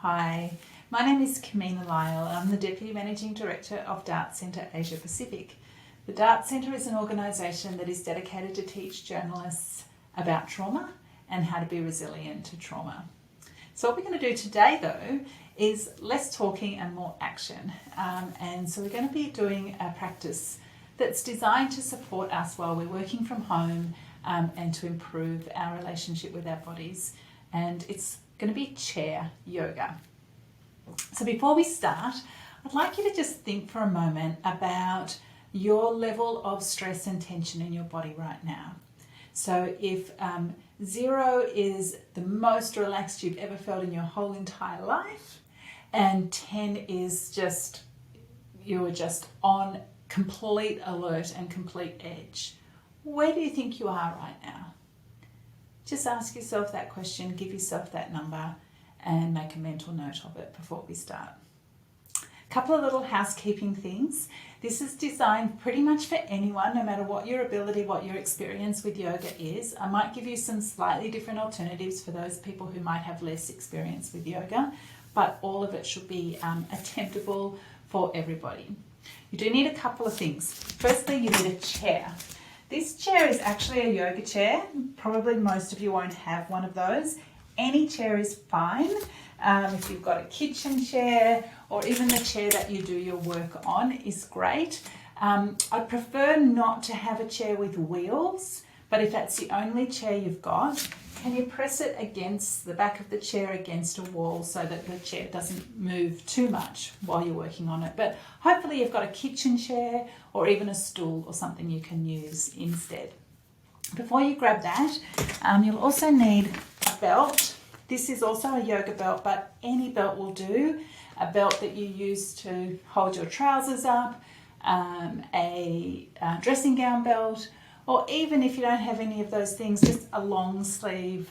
Hi, my name is Kimina Lyall and I'm the Deputy Managing Director of Dart Centre Asia Pacific. The Dart Centre is an organisation that is dedicated to teach journalists about trauma and how to be resilient to trauma. So what we're going to do today though is less talking and more action. And so we're going to be doing a practice that's designed to support us while we're working from home and to improve our relationship with our bodies. And it's going to be chair yoga. So before we start, I'd like you to just think for a moment about your level of stress and tension in your body right now. So if 0 is the most relaxed you've ever felt in your whole entire life, and 10 is just, you're just on complete alert and complete edge, where do you think you are right now? Just ask yourself that question, give yourself that number, and make a mental note of it before we start. A couple of little housekeeping things. This is designed pretty much for anyone, no matter what your ability, what your experience with yoga is. I might give you some slightly different alternatives for those people who might have less experience with yoga, but all of it should be attemptable for everybody. You do need a couple of things. Firstly, you need a chair. This chair is actually a yoga chair. Probably most of you won't have one of those. Any chair is fine. If you've got a kitchen chair or even the chair that you do your work on is great. I'd prefer not to have a chair with wheels, but if that's the only chair you've got, can you press it against the back of the chair against a wall so that the chair doesn't move too much while you're working on it? But hopefully you've got a kitchen chair or even a stool or something you can use instead. Before you grab that, you'll also need a belt. This is also a yoga belt, but any belt will do. A belt that you use to hold your trousers up, a dressing gown belt, or even if you don't have any of those things, just a long sleeve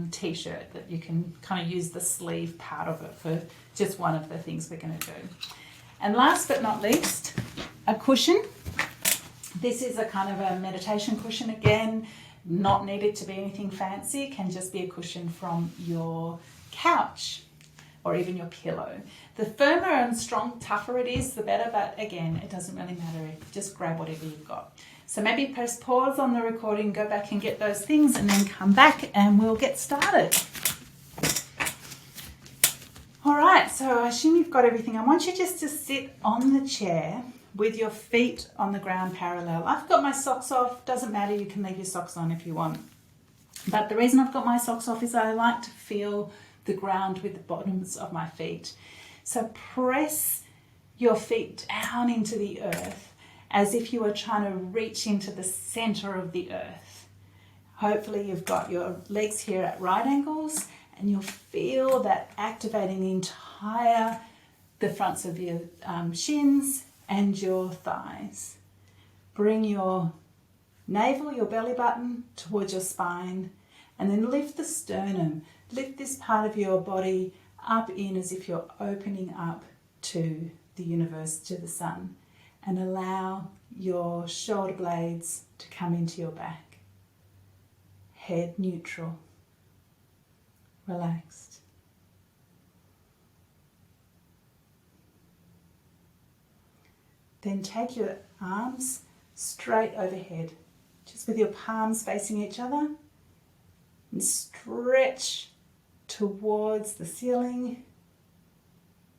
t-shirt that you can kind of use the sleeve part of it for just one of the things we're going to do. And last but not least, a cushion. This is a kind of a meditation cushion again, not needed to be anything fancy, can just be a cushion from your couch or even your pillow. The firmer and tougher it is, the better, but again, it doesn't really matter. Just grab whatever you've got. So maybe press pause on the recording, go back and get those things and then come back and we'll get started. All right, so I assume you've got everything. I want you just to sit on the chair with your feet on the ground parallel. I've got my socks off, doesn't matter, you can leave your socks on if you want. But the reason I've got my socks off is I like to feel the ground with the bottoms of my feet. So press your feet down into the earth as if you were trying to reach into the center of the earth. Hopefully you've got your legs here at right angles and you'll feel that activating the fronts of your shins and your thighs. Bring your navel, your belly button towards your spine and then lift the sternum. Lift this part of your body up in as if you're opening up to the universe, to the sun, and allow your shoulder blades to come into your back. Head neutral, relaxed. Then take your arms straight overhead, just with your palms facing each other, and stretch towards the ceiling,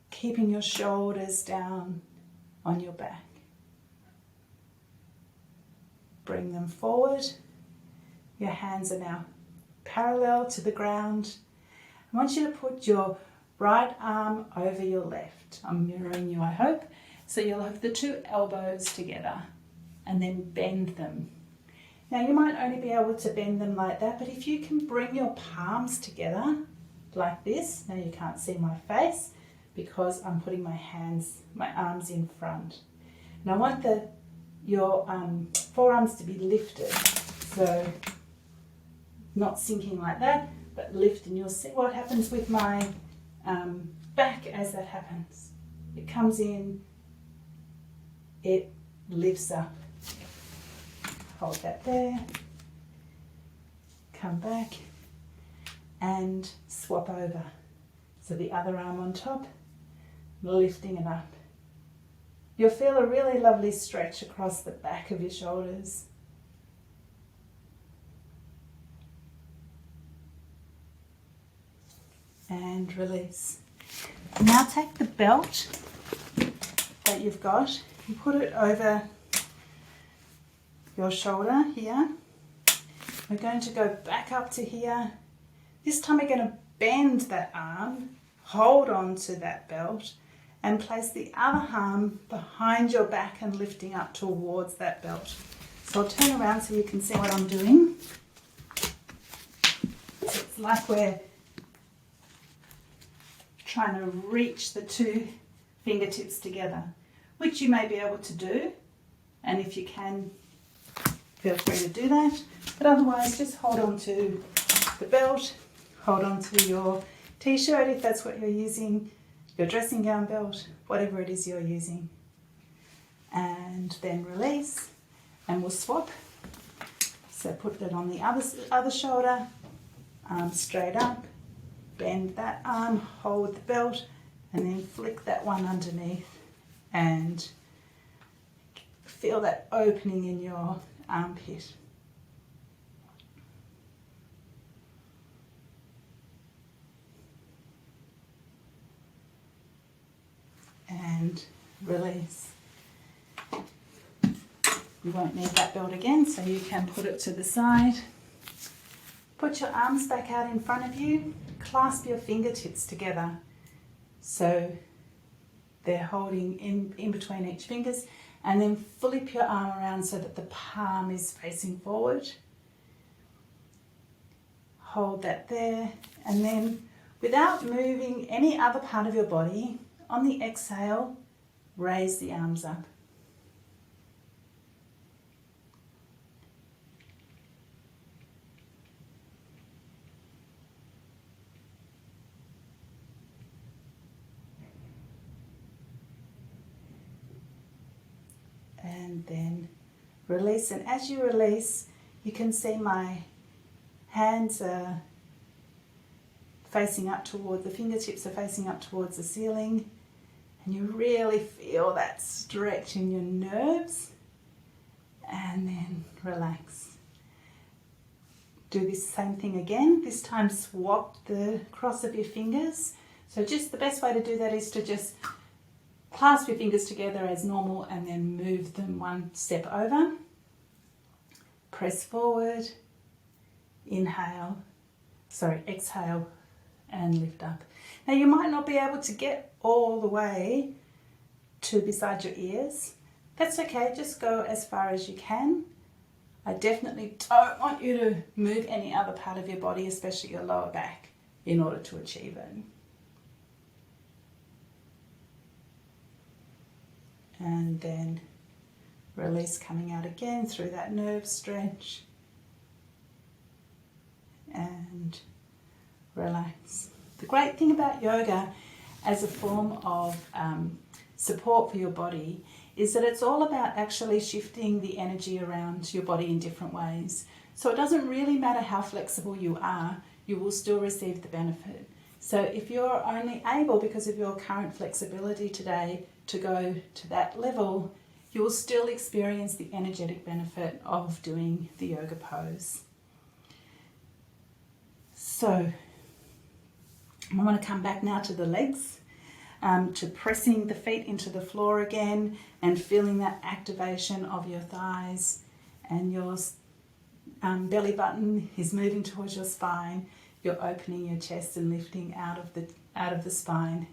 keeping your shoulders down on your back. Bring them forward. Your hands are now parallel to the ground. I want you to put your right arm over your left. I'm mirroring you, I hope. So you'll have the two elbows together and then bend them. Now you might only be able to bend them like that, but if you can bring your palms together like this, now you can't see my face because I'm putting my arms in front. And I want your forearms to be lifted, so not sinking like that, but lift, and you'll see what happens with my back as that happens. It comes in, it lifts up. Hold that there, come back and swap over. So the other arm on top, lifting it up. You'll feel a really lovely stretch across the back of your shoulders. And release. Now take the belt that you've got and put it over your shoulder here. We're going to go back up to here. This time we're going to bend that arm, hold on to that belt, and place the other arm behind your back and lifting up towards that belt. So I'll turn around so you can see what I'm doing. It's like we're trying to reach the two fingertips together, which you may be able to do, and if you can, feel free to do that, but otherwise just hold on to the belt, hold on to your t-shirt if that's what you're using, your dressing gown belt, whatever it is you're using, and then release, and we'll swap. So put that on the other shoulder, arm straight up, bend that arm, hold the belt, and then flick that one underneath and feel that opening in your armpit. And release. You won't need that belt again, so you can put it to the side. Put your arms back out in front of you, clasp your fingertips together so they're holding in between each fingers, and then flip your arm around so that the palm is facing forward. Hold that there, and then without moving any other part of your body, on the exhale, raise the arms up. And then release, and as you release, you can see my hands are facing up toward, the fingertips are facing up towards the ceiling, and you really feel that stretch in your nerves, and then relax. Do this same thing again, this time swap the cross of your fingers. So just the best way to do that is to just clasp your fingers together as normal and then move them one step over. Press forward, exhale, and lift up. Now you might not be able to get all the way to beside your ears. That's okay, just go as far as you can. I definitely don't want you to move any other part of your body, especially your lower back, in order to achieve it. And then release, coming out again through that nerve stretch, and relax. The great thing about yoga as a form of support for your body is that it's all about actually shifting the energy around your body in different ways. So it doesn't really matter how flexible you are, you will still receive the benefit. So if you're only able, because of your current flexibility today, to go to that level, you will still experience the energetic benefit of doing the yoga pose. So I want to come back now to the legs, to pressing the feet into the floor again and feeling that activation of your thighs, and your belly button is moving towards your spine. You're opening your chest and lifting out of the spine.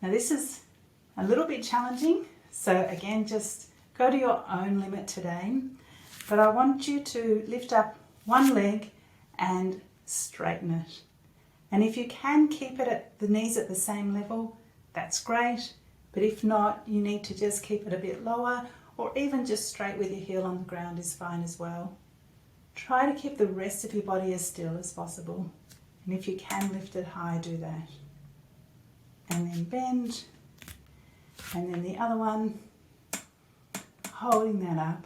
Now this is a little bit challenging, so again, just go to your own limit today. But I want you to lift up one leg and straighten it. And if you can keep it at the knees at the same level, that's great. But if not, you need to just keep it a bit lower, or even just straight with your heel on the ground is fine as well. Try to keep the rest of your body as still as possible. And if you can lift it high, do that. And then bend. And then the other one, holding that up.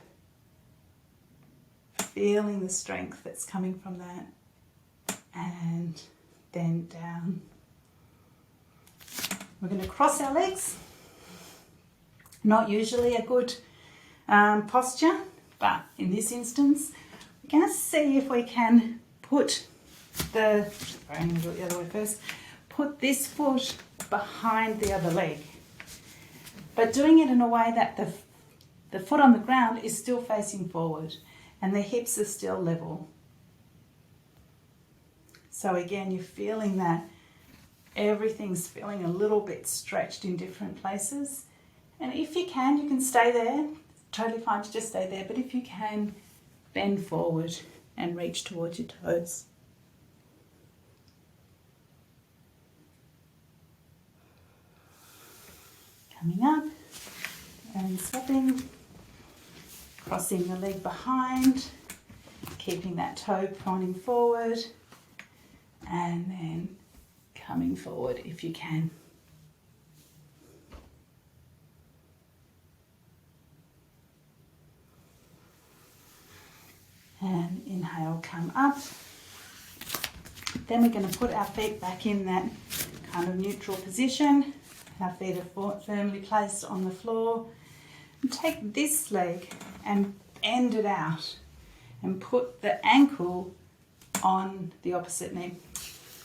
Feeling the strength that's coming from that. And then down. We're going to cross our legs. Not usually a good posture, but in this instance, we're going to see if we can put I'm going to do it the other way first. Put this foot behind the other leg, but doing it in a way that the foot on the ground is still facing forward and the hips are still level. So again, you're feeling that everything's feeling a little bit stretched in different places. And if you can stay there. It's totally fine to just stay there, but if you can, bend forward and reach towards your toes. Coming up and swapping, crossing the leg behind, keeping that toe pointing forward, and then coming forward if you can. And inhale, come up. Then we're going to put our feet back in that kind of neutral position. Our feet are firmly placed on the floor. And take this leg and bend it out and put the ankle on the opposite knee.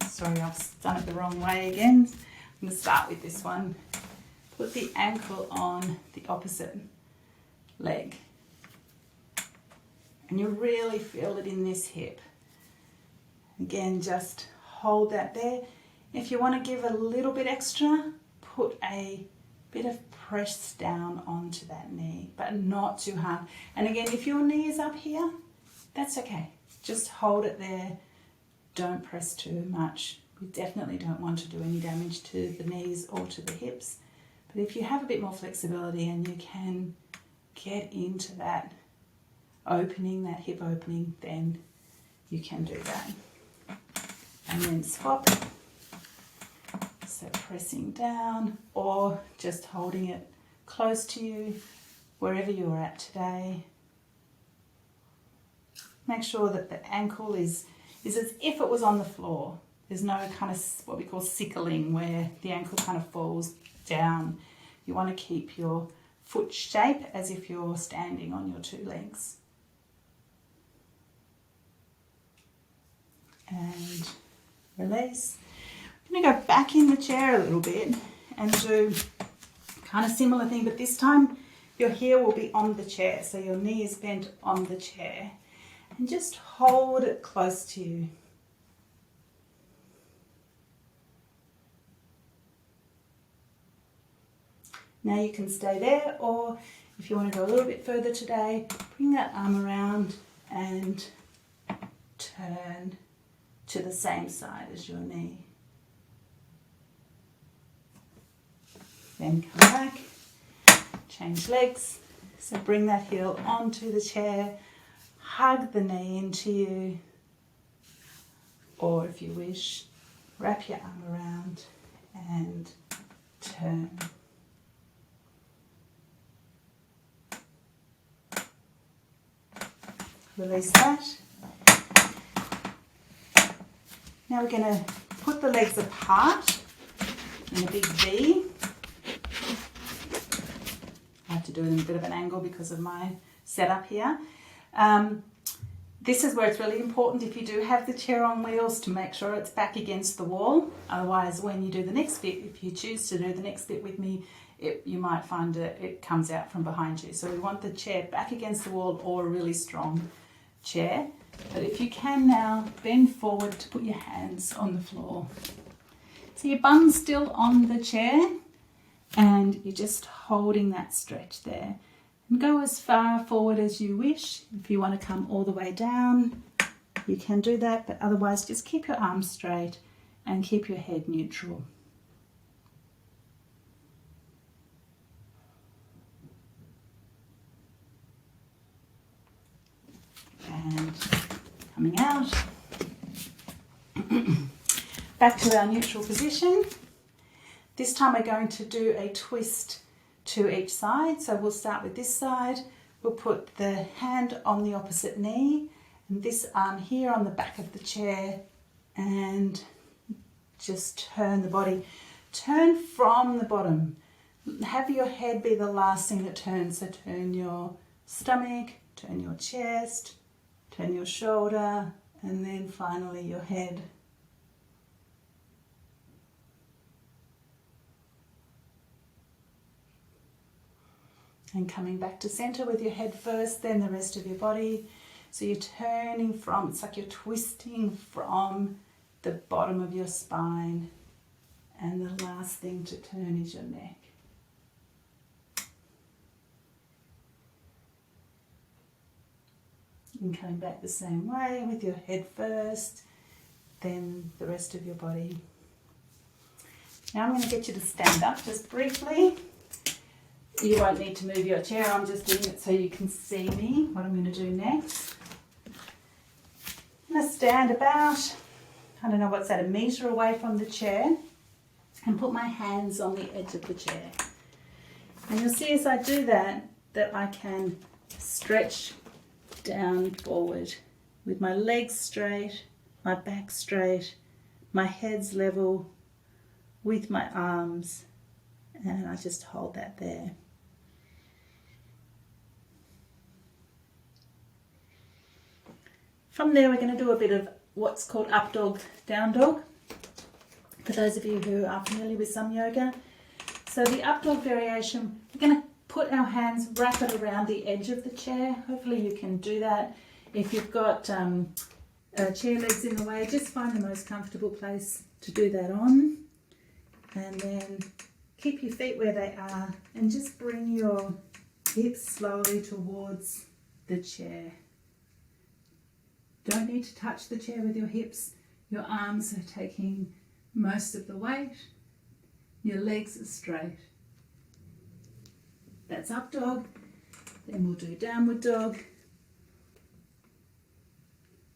Sorry, I've done it the wrong way again. I'm going to start with this one. Put the ankle on the opposite leg. And you really feel it in this hip. Again, just hold that there. If you want to give a little bit extra, put a bit of press down onto that knee, but not too hard. And again, if your knee is up here, that's okay. Just hold it there. Don't press too much. We definitely don't want to do any damage to the knees or to the hips. But if you have a bit more flexibility and you can get into that opening, that hip opening, then you can do that. And then swap. So pressing down or just holding it close to you, wherever you're at today. Make sure that the ankle is as if it was on the floor. There's no kind of what we call sickling where the ankle kind of falls down. You want to keep your foot shape as if you're standing on your two legs. And release. I'm going to go back in the chair a little bit and do kind of similar thing, but this time your heel will be on the chair, so your knee is bent on the chair, and just hold it close to you. Now you can stay there, or if you want to go a little bit further today, bring that arm around and turn to the same side as your knee. Then come back, change legs. So bring that heel onto the chair, hug the knee into you, or if you wish, wrap your arm around and turn. Release that. Now we're going to put the legs apart in a big V. I have to do it in a bit of an angle because of my setup here. This is where it's really important, if you do have the chair on wheels, to make sure it's back against the wall. Otherwise, when you do the next bit, if you choose to do the next bit with me, you might find it comes out from behind you. So we want the chair back against the wall or a really strong chair. But if you can now, bend forward to put your hands on the floor. So your bum's still on the chair and you're just holding that stretch there. And go as far forward as you wish. If you want to come all the way down, you can do that, but otherwise just keep your arms straight and keep your head neutral. And coming out. Back to our neutral position. This time we're going to do a twist to each side. So we'll start with this side. We'll put the hand on the opposite knee and this arm here on the back of the chair and just turn the body turn from the bottom. Have your head be the last thing that turns. So turn your stomach, turn your chest, turn your shoulder, and then finally your head. And coming back to center with your head first, then the rest of your body. So you're turning from, it's like you're twisting from the bottom of your spine. And the last thing to turn is your neck. And coming back the same way with your head first, then the rest of your body. Now I'm going to get you to stand up just briefly. You won't need to move your chair, I'm just doing it so you can see me, what I'm going to do next. I'm going to stand about, I don't know what's that, 1 metre away from the chair, and put my hands on the edge of the chair. And you'll see as I do that, that I can stretch down forward with my legs straight, my back straight, my head's level with my arms, and I just hold that there. From there we're going to do a bit of what's called up dog, down dog, for those of you who are familiar with some yoga. So the up dog variation, we're going to put our hands, wrap it around the edge of the chair. Hopefully you can do that. If you've got chair legs in the way, just find the most comfortable place to do that on. And then keep your feet where they are and just bring your hips slowly towards the chair. Don't need to touch the chair with your hips. Your arms are taking most of the weight. Your legs are straight. That's up dog. Then we'll do downward dog.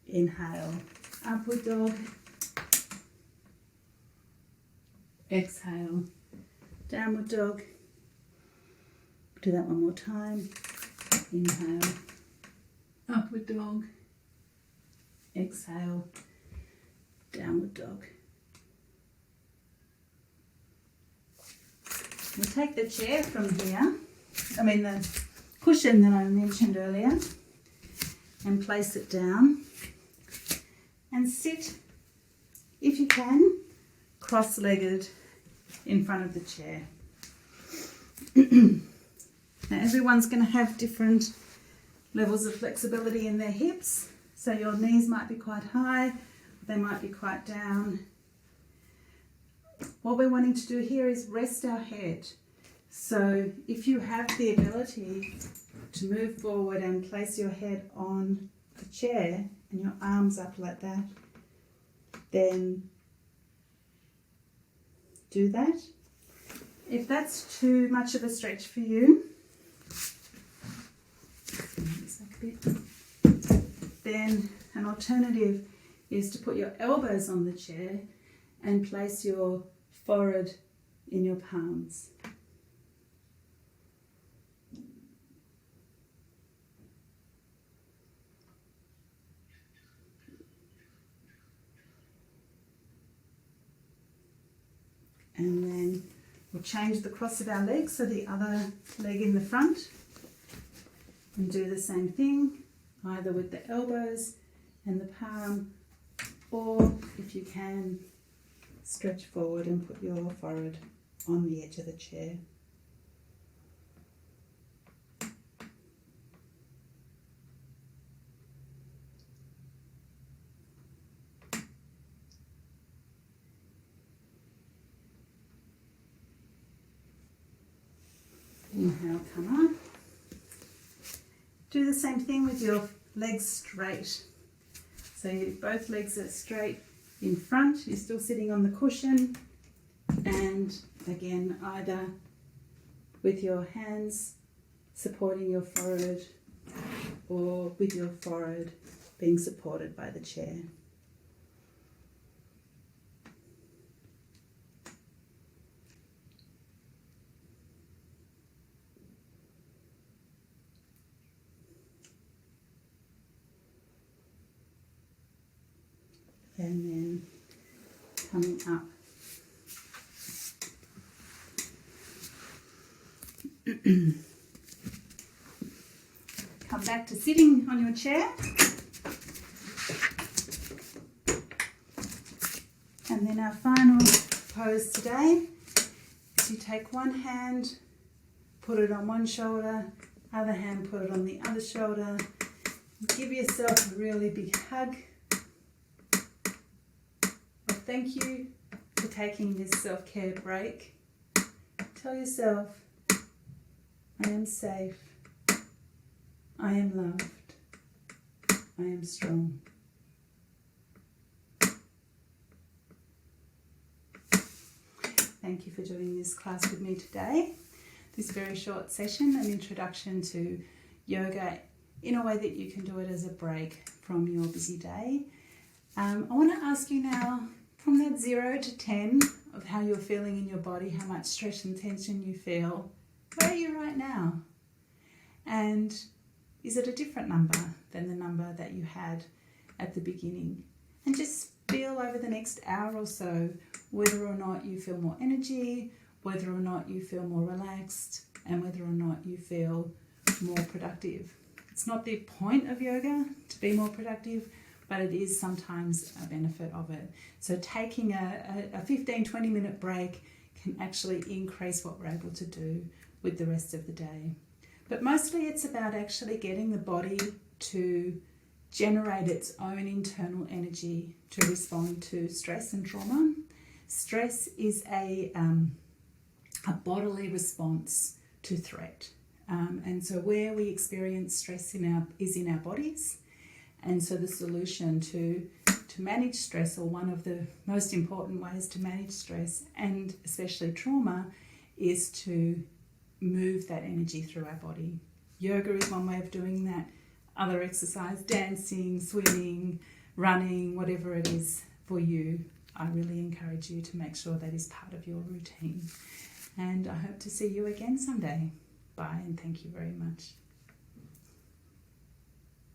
Inhale, upward dog. Exhale, downward dog. Do that one more time. Inhale, upward dog. Exhale, downward dog. We'll take the chair from here, the cushion that I mentioned earlier, and place it down and sit, if you can, cross-legged in front of the chair. Now everyone's going to have different levels of flexibility in their hips. So your knees might be quite high, they might be quite down. What we're wanting to do here is rest our head. So if you have the ability to move forward and place your head on the chair and your arms up like that, then do that. If that's too much of a stretch for you, then an alternative is to put your elbows on the chair and place your forehead in your palms. And then we'll change the cross of our legs, so the other leg in the front, and do the same thing, either with the elbows and the palm, or if you can, stretch forward and put your forehead on the edge of the chair. Inhale, come up. Do the same thing with your legs straight. So both legs are straight in front, you're still sitting on the cushion, and again, either with your hands supporting your forehead or with your forehead being supported by the chair. And then coming up Come back to sitting on your chair. And then our final pose today is you take one hand, put it on one shoulder, other hand put it on the other shoulder. Give yourself a really big hug. Thank you for taking this self-care break. Tell yourself, I am safe, I am loved, I am strong. Thank you for doing this class with me today. This very short session, an introduction to yoga in a way that you can do it as a break from your busy day. I want to ask you now, from that 0 to 10 of how you're feeling in your body, how much stress and tension you feel, where are you right now? And is it a different number than the number that you had at the beginning? And just feel over the next hour or so whether or not you feel more energy, whether or not you feel more relaxed, and whether or not you feel more productive. It's not the point of yoga to be more productive, but it is sometimes a benefit of it. So taking a 15-20 minute break can actually increase what we're able to do with the rest of the day. But mostly it's about actually getting the body to generate its own internal energy to respond to stress and trauma. Stress is a bodily response to threat. And so where we experience stress is in our bodies. And so the solution to manage stress, or one of the most important ways to manage stress and especially trauma, is to move that energy through our body. Yoga is one way of doing that. Other exercise, dancing, swimming, running, whatever it is for you, I really encourage you to make sure that is part of your routine. And I hope to see you again someday. Bye, and thank you very much.